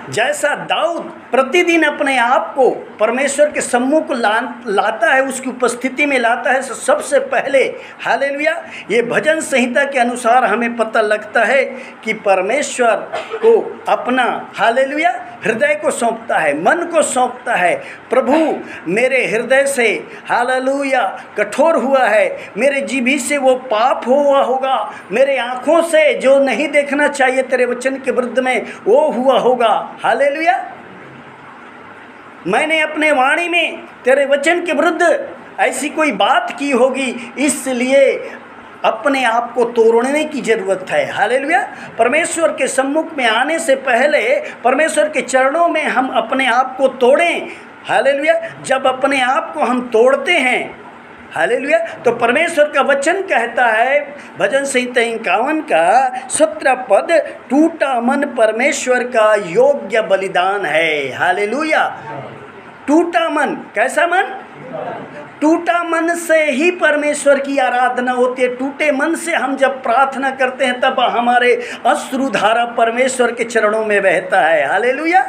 जैसा दाऊद प्रतिदिन अपने आप को परमेश्वर के सम्मुख लाता है, उसकी उपस्थिति में लाता है, सबसे पहले हालेलुया ये भजन संहिता के अनुसार हमें पता लगता है कि परमेश्वर को अपना हालेलुया हृदय को सौंपता है, मन को सौंपता है। प्रभु मेरे हृदय से हालेलुया कठोर हुआ है, मेरे जीभी से वो पाप हुआ होगा, मेरे आँखों से जो नहीं देखना चाहिए तेरे वचन के विरुद्ध में वो हुआ होगा। हालेलुया मैंने अपने वाणी में तेरे वचन के विरुद्ध ऐसी कोई बात की होगी, इसलिए अपने आप को तोड़ने की ज़रूरत है। हालेलुया परमेश्वर के सम्मुख में आने से पहले परमेश्वर के चरणों में हम अपने आप को तोड़ें। हालेलुया जब अपने आप को हम तोड़ते हैं हालेलुया तो परमेश्वर का वचन कहता है भजन संहिता 51 का 17 पद, टूटा मन परमेश्वर का योग्य बलिदान है। हालेलुया टूटा मन, कैसा मन? टूटा मन से ही परमेश्वर की आराधना होती है। टूटे मन से हम जब प्रार्थना करते हैं तब हमारे अश्रुधारा परमेश्वर के चरणों में बहता है। हालेलुया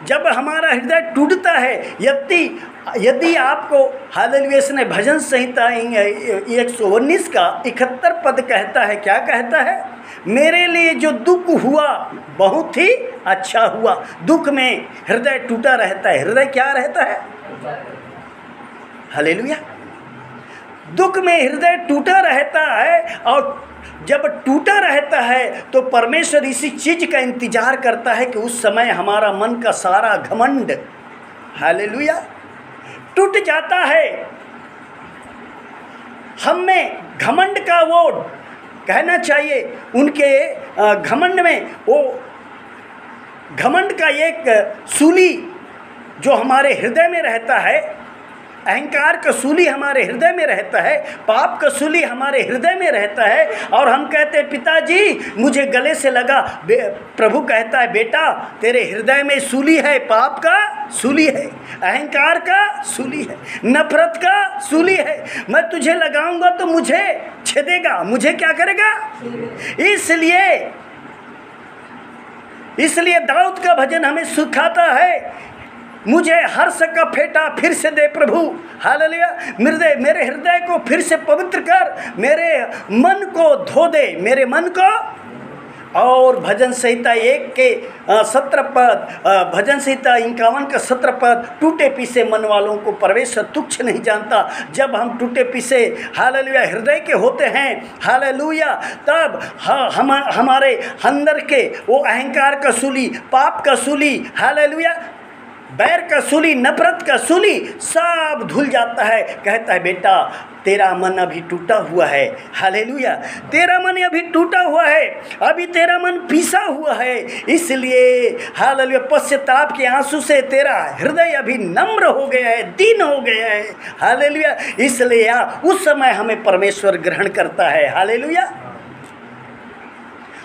जब हमारा हृदय टूटता है, यदि आपको हालेलुया ने भजन संहिता 119 का 71 पद कहता है, क्या कहता है? मेरे लिए जो दुख हुआ बहुत ही अच्छा हुआ। दुख में हृदय टूटा रहता है। हृदय क्या रहता है? हालेलुया दुख में हृदय टूटा रहता है, और जब टूटा रहता है तो परमेश्वर इसी चीज़ का इंतजार करता है कि उस समय हमारा मन का सारा घमंड हालेलुया टूट जाता है। हम में घमंड का वो कहना चाहिए, उनके घमंड में वो घमंड का एक सूली जो हमारे हृदय में रहता है, अहंकार का सूली हमारे हृदय में रहता है, पाप का सूली हमारे हृदय में रहता है, और हम कहते हैं पिताजी मुझे गले से लगा। प्रभु कहता है बेटा तेरे हृदय में सूली है, पाप का सूली है, अहंकार का सूली है, नफरत का सूली है। मैं तुझे लगाऊंगा तो मुझे छेदेगा, मुझे क्या करेगा? इसलिए दाऊद का भजन हमें सिखाता है, मुझे हर्ष का फेटा फिर से दे प्रभु। हालेलुया मेरे हृदय को फिर से पवित्र कर, मेरे मन को धो दे, मेरे मन को। और भजन संहिता 1 के 17 पद, भजन संहिता 51 का 17 पद, टूटे पीसे मन वालों को परमेश्वर तुच्छ नहीं जानता। जब हम टूटे पीसे हालेलुया हृदय के होते हैं हालेलुया, तब हमारे अंदर के वो अहंकार का सूली, पाप का सूली, हालेलुया बैर का सूली, नफरत का सूली सब धुल जाता है। कहता है बेटा तेरा मन अभी टूटा हुआ है। हालेलुया तेरा मन अभी टूटा हुआ है, अभी तेरा मन पीसा हुआ है, इसलिए हालेलुया पश्चाताप के आंसू से तेरा हृदय अभी नम्र हो गया है, दीन हो गया है। हालेलुया इसलिए उस समय हमें परमेश्वर ग्रहण करता है। हालेलुया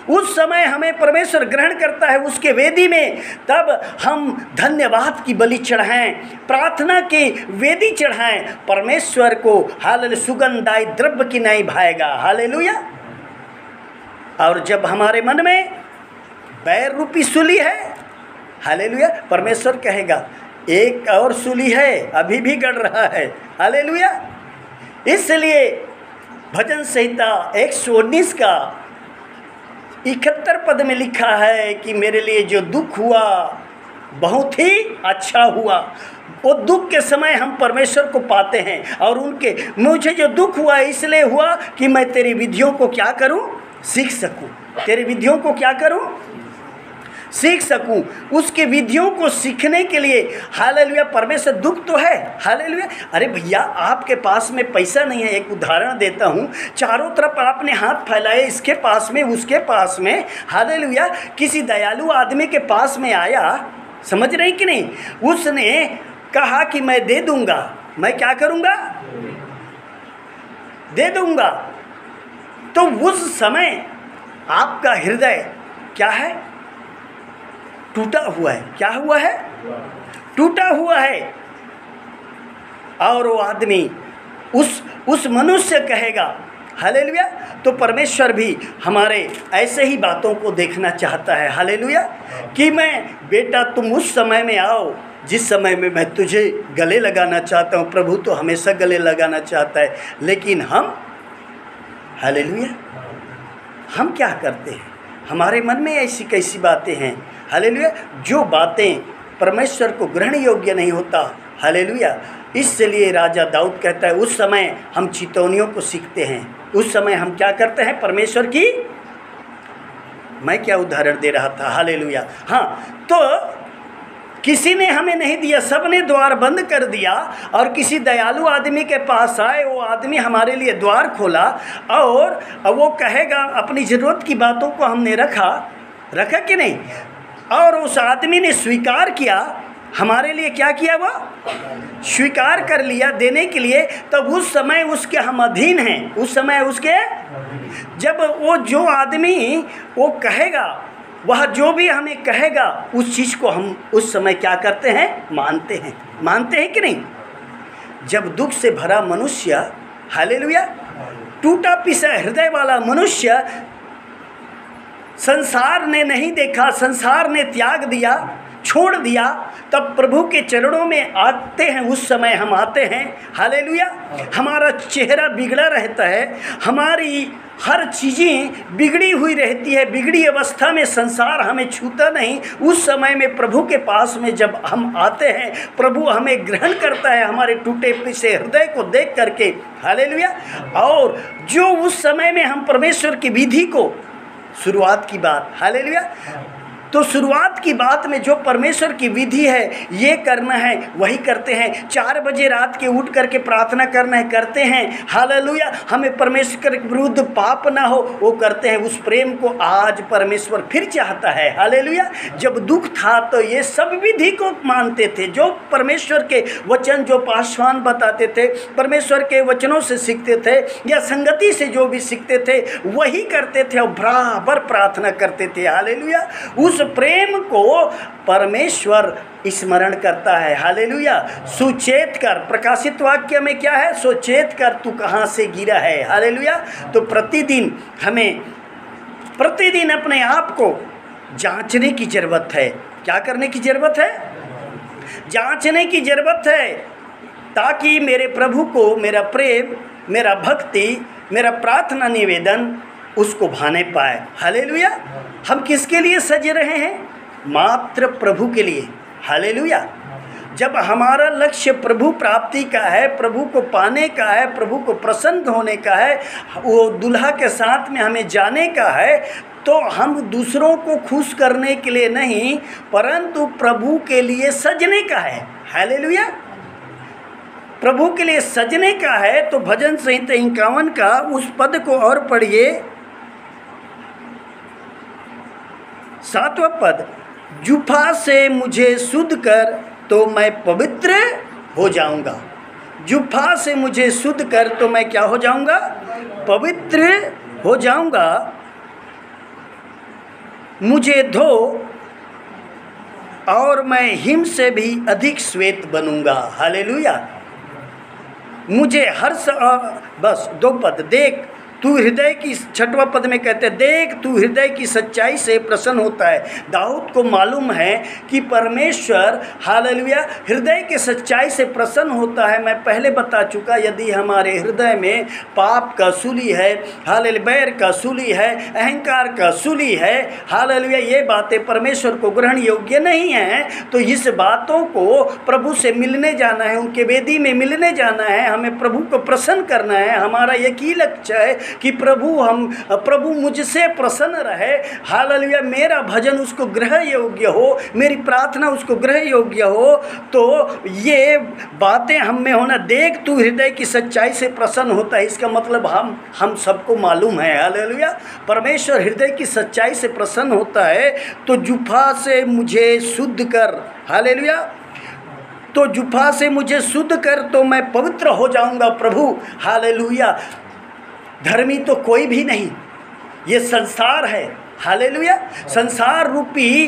उस समय हमें परमेश्वर ग्रहण करता है उसके वेदी में, तब हम धन्यवाद की बलि चढ़ाएं, प्रार्थना की वेदी चढ़ाएं परमेश्वर को। हालेलुया सुगंधाई द्रव्य की नहीं भाएगा। हालेलुया और जब हमारे मन में बैर रूपी सूली है, हालेलुया परमेश्वर कहेगा एक और सूली है अभी भी गड़ रहा है। हालेलुया इसलिए भजन संहिता 119 का 71 पद में लिखा है कि मेरे लिए जो दुख हुआ बहुत ही अच्छा हुआ। वो दुख के समय हम परमेश्वर को पाते हैं, और मुझे जो दुख हुआ इसलिए हुआ कि मैं तेरी विधियों को क्या करूं? सीख सकूं। तेरी विधियों को क्या करूं? सीख सकूं। उसके विधियों को सीखने के लिए हालेलुया परमेश्वर दुख तो है। हालेलुया अरे भैया आपके पास में पैसा नहीं है, एक उदाहरण देता हूं, चारों तरफ आपने हाथ फैलाए, इसके पास में उसके पास में, हालेलुया किसी दयालु आदमी के पास में आया, समझ रही कि नहीं? उसने कहा कि मैं दे दूंगा, मैं क्या करूंगा? दे दूंगा। तो उस समय आपका हृदय क्या है? टूटा हुआ है। क्या हुआ है? टूटा हुआ है। और वो आदमी उस मनुष्य कहेगा हालेलुया। तो परमेश्वर भी हमारे ऐसे ही बातों को देखना चाहता है, हालेलुया, कि मैं बेटा तुम उस समय में आओ जिस समय में मैं तुझे गले लगाना चाहता हूँ। प्रभु तो हमेशा गले लगाना चाहता है, लेकिन हम, हालेलुया, हम क्या करते हैं? हमारे मन में ऐसी कैसी बातें हैं, हालेलुया, जो बातें परमेश्वर को ग्रहण योग्य नहीं होता, हालेलुया। इसलिए राजा दाऊद कहता है उस समय हम चितौनियों को सीखते हैं, उस समय हम क्या करते हैं? परमेश्वर की, मैं क्या उदाहरण दे रहा था, हालेलुया। हाँ, तो किसी ने हमें नहीं दिया, सब ने द्वार बंद कर दिया और किसी दयालु आदमी के पास आए, वो आदमी हमारे लिए द्वार खोला और वो कहेगा अपनी ज़रूरत की बातों को हमने रखा कि नहीं, और उस आदमी ने स्वीकार किया, हमारे लिए क्या किया? वो स्वीकार कर लिया देने के लिए, तब उस समय उसके हम अधीन हैं, उस समय उसके, जब वो जो आदमी वो कहेगा, वह जो भी हमें कहेगा उस चीज़ को हम उस समय क्या करते हैं? मानते हैं कि नहीं? जब दुख से भरा मनुष्य, हालेलुया, टूटा पिसा हृदय वाला मनुष्य, संसार ने नहीं देखा, संसार ने त्याग दिया, छोड़ दिया, तब प्रभु के चरणों में आते हैं, उस समय हम आते हैं, हालेलुया। हमारा चेहरा बिगड़ा रहता है, हमारी हर चीज़ें बिगड़ी हुई रहती है, बिगड़ी अवस्था में संसार हमें छूता नहीं। उस समय में प्रभु के पास में जब हम आते हैं, प्रभु हमें ग्रहण करता है हमारे टूटे पिसे हृदय को देख करके, हालेलुया। और जो उस समय में हम परमेश्वर की विधि को, शुरुआत की बात, हालेलुया, तो शुरुआत की बात में जो परमेश्वर की विधि है, ये करना है, वही करते हैं। 4 बजे रात के उठ करके प्रार्थना करना है, करते हैं, हालेलुया। हमें परमेश्वर के विरुद्ध पाप ना हो, वो करते हैं। उस प्रेम को आज परमेश्वर फिर चाहता है, हालेलुया। जब दुख था तो ये सब विधि को मानते थे, जो परमेश्वर के वचन, जो पासवान बताते थे, परमेश्वर के वचनों से सीखते थे या संगति से जो भी सीखते थे वही करते थे और बराबर प्रार्थना करते थे, हालेलुया। उस प्रेम को परमेश्वर स्मरण करता है, हालेलुया। सुचेत कर, प्रकाशित वाक्य में क्या है? सुचेत कर तू कहाँ से गिरा है, हालेलुया। तो प्रतिदिन अपने आप को जांचने की ज़रूरत है। क्या करने की ज़रूरत है? जांचने की ज़रूरत है, ताकि मेरे प्रभु को मेरा प्रेम, मेरा भक्ति, मेरा प्रार्थना निवेदन उसको भाने पाए, हालेलुया। हम किसके लिए सज रहे हैं? मात्र प्रभु के लिए, हालेलुया। जब हमारा लक्ष्य प्रभु प्राप्ति का है, प्रभु को पाने का है, प्रभु को प्रसन्न होने का है, वो दुल्हा के साथ में हमें जाने का है, तो हम दूसरों को खुश करने के लिए नहीं, परंतु प्रभु के लिए सजने का है, हालेलुया। प्रभु के लिए सजने का है। तो भजन संहिता 51 का उस पद को और पढ़िए, 7वां पद, जुफा से मुझे शुद्ध कर तो मैं पवित्र हो जाऊंगा। जुफा से मुझे शुद्ध कर तो मैं क्या हो जाऊंगा? पवित्र हो जाऊंगा। मुझे धो और मैं हिम से भी अधिक श्वेत बनूंगा, हालेलुया। मुझे हर्ष, बस 2 पद, देख तू हृदय की, 6वां पद में कहते हैं, देख तू हृदय की सच्चाई से प्रसन्न होता है। दाऊद को मालूम है कि परमेश्वर, हालेलुया, हृदय के सच्चाई से प्रसन्न होता है। मैं पहले बता चुका, यदि हमारे हृदय में पाप का सूली है, हालेलुया, बैर का सूली है, अहंकार का सूली है, हालेलुया, ये बातें परमेश्वर को ग्रहण योग्य नहीं हैं। तो इस बातों को प्रभु से मिलने जाना है, उनके वेदी में मिलने जाना है, हमें प्रभु को प्रसन्न करना है। हमारा एक ही लक्ष्य है कि प्रभु मुझसे प्रसन्न रहे, हालेलुया। मेरा भजन उसको ग्रहण योग्य हो, मेरी प्रार्थना उसको ग्रहण योग्य हो। तो ये बातें हम में होना, देख तू हृदय की सच्चाई से प्रसन्न होता है, इसका मतलब हम सबको मालूम है, हालेलुया, परमेश्वर हृदय की सच्चाई से प्रसन्न होता है। तो जुफा से मुझे शुद्ध कर, हालेलुया, तो जुफा से मुझे शुद्ध कर तो मैं पवित्र हो जाऊंगा प्रभु, हालेलुया। धर्मी तो कोई भी नहीं, ये संसार है। हालेलुया। संसार रूपी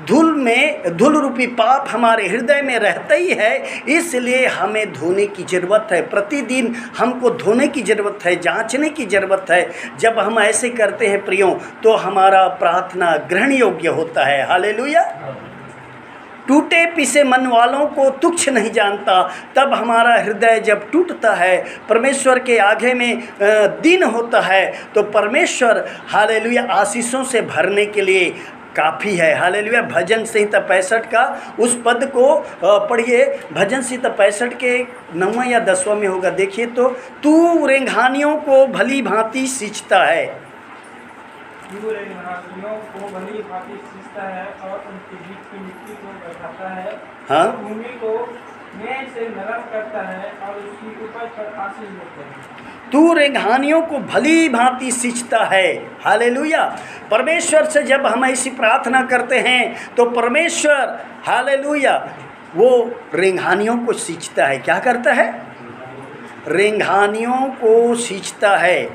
धूल रूपी पाप हमारे हृदय में रहता ही है, इसलिए हमें धोने की ज़रूरत है। प्रतिदिन हमको धोने की ज़रूरत है, जांचने की ज़रूरत है। जब हम ऐसे करते हैं प्रियों, तो हमारा प्रार्थना ग्रहण योग्य होता है। हालेलुया। टूटे पिसे मन वालों को तुच्छ नहीं जानता। तब हमारा हृदय जब टूटता है, परमेश्वर के आगे में दिन होता है, तो परमेश्वर हालेलुया आशीषों से भरने के लिए काफ़ी है। हालेलुया। भजन संहिता 65 का उस पद को पढ़िए। भजन संहिता 65 के 9वां या 10वां में होगा, देखिए तो। तू रेंघानियों को भली भांति सींचता है, तू रेंघानियों को भली भांति सींचता है और उनके बीच की मिट्टी को बैठाता है। हाँ, भूमि को मेंह से नरम करता है और उसकी उपज पर आशीष देता है। तू रेंघानियों को भली भांति सींचता है। हालेलुया। परमेश्वर से जब हम ऐसी प्रार्थना करते हैं, तो परमेश्वर हालेलुया वो रेंघानियों को सींचता है। क्या करता है? रेंघानियों को सींचता है।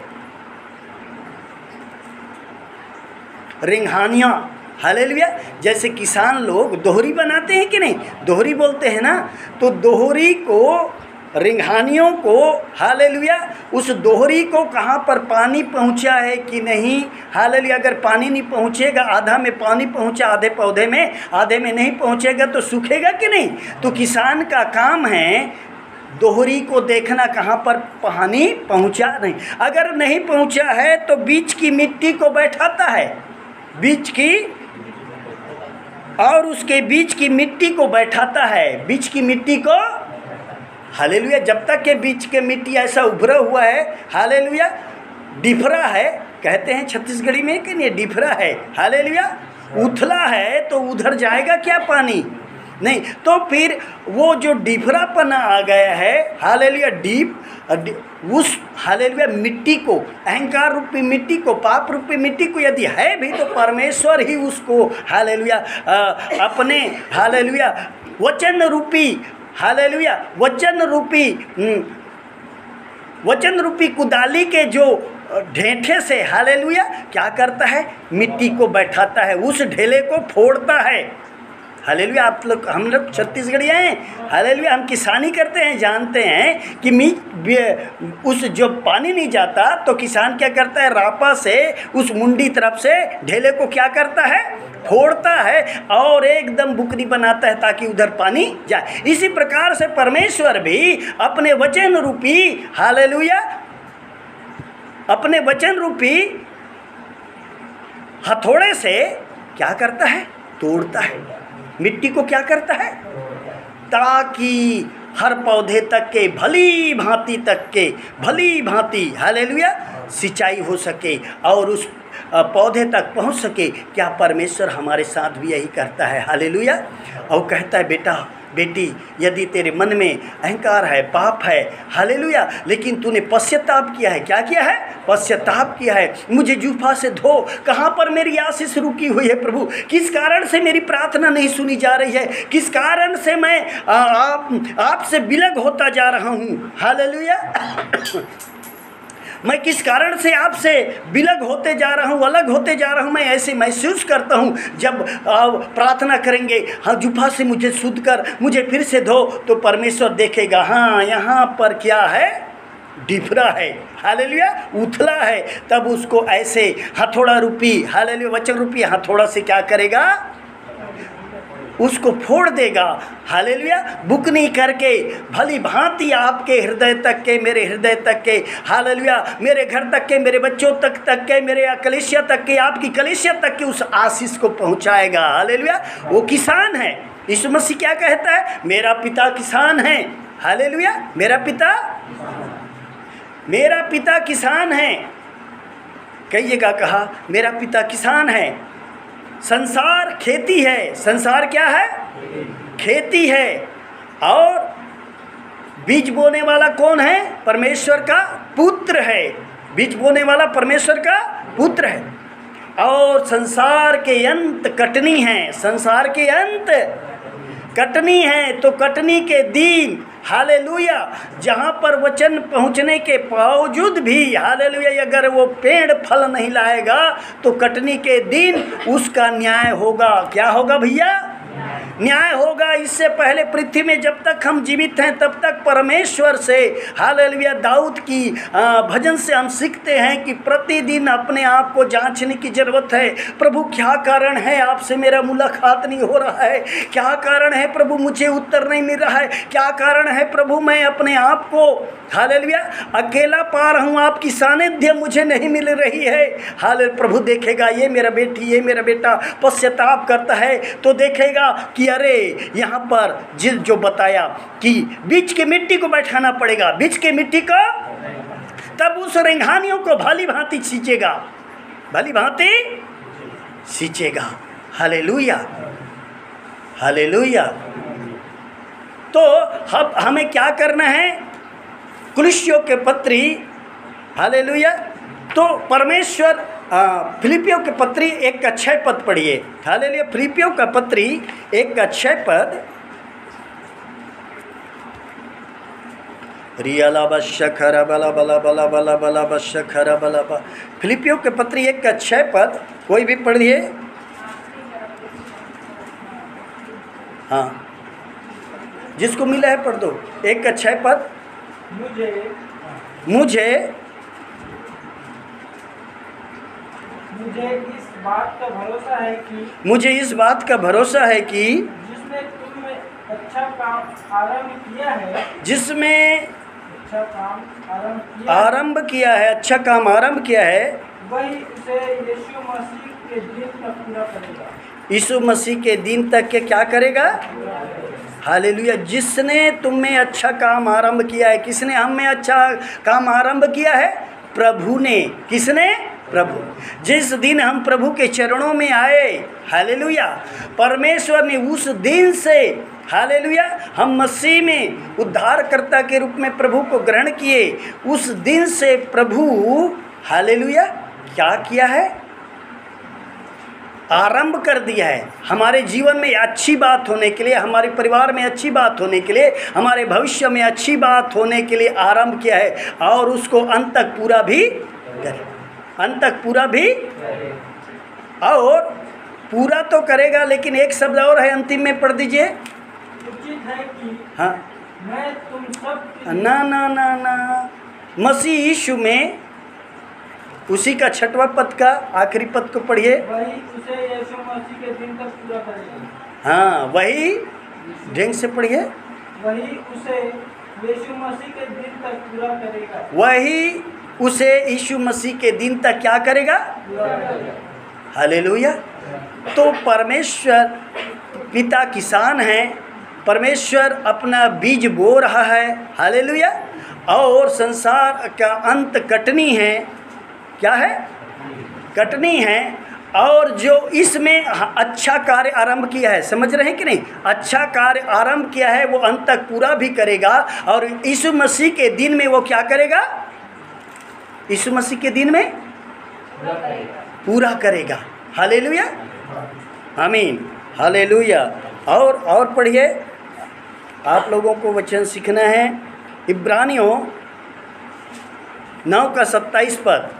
रेंघानियाँ, हालेलुया। जैसे किसान लोग दोहरी बनाते हैं कि नहीं, दोहरी बोलते हैं ना, तो दोहरी को, रेंघानियों को, हालेलुया, उस दोहरी को कहाँ पर पानी पहुँचा है कि नहीं। हालेलुया। अगर पानी नहीं पहुँचेगा, आधा में पानी पहुँचा, आधे पौधे में, आधे में नहीं पहुँचेगा, तो सूखेगा कि नहीं। तो किसान का काम है दोहरी को देखना कहाँ पर पानी पहुँचा नहीं। अगर नहीं पहुँचा है तो बीच की मिट्टी को बैठाता है, बीच की, और उसके बीच की मिट्टी को बैठाता है, बीच की मिट्टी को। हालेलुया। जब तक के बीच के मिट्टी ऐसा उभरा हुआ है, हालेलुया, डिफरा है, कहते हैं छत्तीसगढ़ी में कि नहीं, डिफरा है। हालेलुया। उथला है तो उधर जाएगा क्या पानी? नहीं। तो फिर वो जो डिफरापना आ गया है, हालेलुया, उस हालेलुया मिट्टी को, अहंकार रूपी मिट्टी को, पाप रूपी मिट्टी को यदि है भी, तो परमेश्वर ही उसको हालेलुया अपने हालेलुया वचन रूपी, हालेलुया वचन रूपी कुदाली के जो ढेंठे से हालेलुया क्या करता है? मिट्टी को बैठाता है, उस ढेले को फोड़ता है। हालेलुया। आप लोग, हम लोग छत्तीसगढ़िया हैं, हालेलुया, हम किसानी करते हैं, जानते हैं कि उस जो पानी नहीं जाता तो किसान क्या करता है? रापा से उस मुंडी तरफ से ढेले को क्या करता है? फोड़ता है और एकदम बुकनी बनाता है ताकि उधर पानी जाए। इसी प्रकार से परमेश्वर भी अपने वचन रूपी, हालेलुया, अपने वचन रूपी हथौड़े से क्या करता है? तोड़ता है। मिट्टी को क्या करता है? ताकि हर पौधे तक के भली भांति हालेलुया सिंचाई हो सके और उस पौधे तक पहुंच सके। क्या परमेश्वर हमारे साथ भी यही करता है? हालेलुया। और कहता है, बेटा बेटी, यदि तेरे मन में अहंकार है, पाप है, हालेलुया, लेकिन तूने पश्चाताप किया है, क्या किया है? पश्चाताप किया है, मुझे जूफा से धो। कहाँ पर मेरी आशीष रुकी हुई है प्रभु? किस कारण से मेरी प्रार्थना नहीं सुनी जा रही है? किस कारण से मैं आपसे विलग होता जा रहा हूँ? हालेलुया। मैं किस कारण से आपसे विलग होते जा रहा हूँ, अलग होते जा रहा हूँ? मैं ऐसे महसूस करता हूँ। जब प्रार्थना करेंगे, हाँ, जुफा से मुझे शुद्ध कर, मुझे फिर से धो, तो परमेश्वर देखेगा, हाँ, यहाँ पर क्या है? डिफरा है, हालेलुया, उथला है। तब उसको ऐसे हथौड़ा रूपी, हालेलुया, वचन रूपी हथौड़ा से क्या करेगा? उसको फोड़ देगा। हालेलुया। बुकनी करके भली भांति आपके हृदय तक के, मेरे हृदय तक के, हालेलुया, मेरे घर तक के, मेरे बच्चों तक के, मेरे कलीसिया तक के, आपकी कलीसिया तक के उस आशीष को पहुंचाएगा। हालेलुया। वो किसान है। यीशु मसीह क्या कहता है? मेरा पिता किसान है। हालेलुया। मेरा पिता किसान है। कई जगह कहा मेरा पिता किसान है। संसार खेती है। संसार क्या है? खेती है। और बीज बोने वाला कौन है? परमेश्वर का पुत्र है। बीज बोने वाला परमेश्वर का पुत्र है। और संसार के अंत कटनी है। संसार के अंत कटनी है। तो कटनी के दिन, हालेलुया, जहाँ पर वचन पहुँचने के बावजूद भी हालेलुया अगर वो पेड़ फल नहीं लाएगा तो कटनी के दिन उसका न्याय होगा। क्या होगा भैया? न्याय होगा। इससे पहले पृथ्वी में जब तक हम जीवित हैं तब तक परमेश्वर से हालेलुया दाऊद की भजन से हम सीखते हैं कि प्रतिदिन अपने आप को जांचने की ज़रूरत है। प्रभु क्या कारण है आपसे मेरा मुलाकात नहीं हो रहा है? क्या कारण है प्रभु मुझे उत्तर नहीं मिल रहा है? क्या कारण है प्रभु मैं अपने आप को हालेलुया अकेला पा रहा हूँ, आपकी सानिध्य मुझे नहीं मिल रही है। हाले प्रभु देखेगा ये मेरा बेटी ये मेरा बेटा पश्चाताप करता है तो देखेगा कि अरे यहाँ पर जो बताया कि बीच के मिट्टी को बैठाना पड़ेगा, बीच के मिट्टी को, तब उस रेंघानियों को भली भांति सींचेगा, भली भांति सींचेगा। Hallelujah hallelujah. तो हमें क्या करना है? कुलिस्सियों के पत्री हालेलुया। तो परमेश्वर फिलिपियों के पत्री 1:6 पढ़िए। हालेलुया। फिलिपियों का पत्री 1:6 रियाला बशखरा बला बला बला बला बला बशखरा बला बा। फिलिपियों के पत्री 1:6 कोई भी पढ़िए। हाँ, जिसको मिला है पढ़ दो। 1:6 मुझे इस बात का भरोसा है कि मुझे इस बात का भरोसा है कि जिसने तुम में अच्छा काम आरंभ किया है, जिसमें अच्छा काम आरंभ किया है, अच्छा काम आरंभ किया है, वही उसे यीशु मसीह के दिन तक पूरा करेगा। यीशु मसीह के दिन तक के क्या करेगा? हालेलुया। जिसने तुम में अच्छा काम आरंभ किया है, किसने हम में अच्छा काम आरंभ किया है? प्रभु ने। किसने? प्रभु। जिस दिन हम प्रभु के चरणों में आए हालेलुया, परमेश्वर ने उस दिन से हालेलुया हम मसीह में उद्धारकर्ता के रूप में प्रभु को ग्रहण किए। उस दिन से प्रभु हालेलुया क्या किया है? आरंभ कर दिया है। हमारे जीवन में अच्छी बात होने के लिए, हमारे परिवार में अच्छी बात होने के लिए, हमारे भविष्य में अच्छी बात होने के लिए आरंभ किया है और उसको अंत तक पूरा भी करे, अंत तक पूरा भी। और पूरा तो करेगा, लेकिन एक शब्द और है अंतिम में पढ़ दीजिए। उचित है कि हाँ, मैं तुम सब ना ना ना ना मसीह यीशु में, उसी का 6वां पद का आखिरी पद को पढ़िए। वही उसे यीशु मसीह के दिन तक पूरा करेगा। हाँ, वही ढंग से पढ़िए। वही उसे यीशु मसीह के दिन तक पूरा करेगा। वही उसे यीशु मसीह के दिन तक क्या करेगा? हालेलुया। तो परमेश्वर पिता किसान है, परमेश्वर अपना बीज बो रहा है हालेलुया, और संसार का अंत कटनी है। क्या है? कटनी है। और जो इसमें अच्छा कार्य आरंभ किया है, समझ रहे हैं कि नहीं? अच्छा कार्य आरंभ किया है वो अंत तक पूरा भी करेगा, और यीशु मसीह के दिन में वो क्या करेगा? यीशु मसीह के दिन में पूरा करेगा। हालेलुया आमीन हालेलुया। और पढ़िए, आप लोगों को वचन सीखना है। इब्रानियों 9:27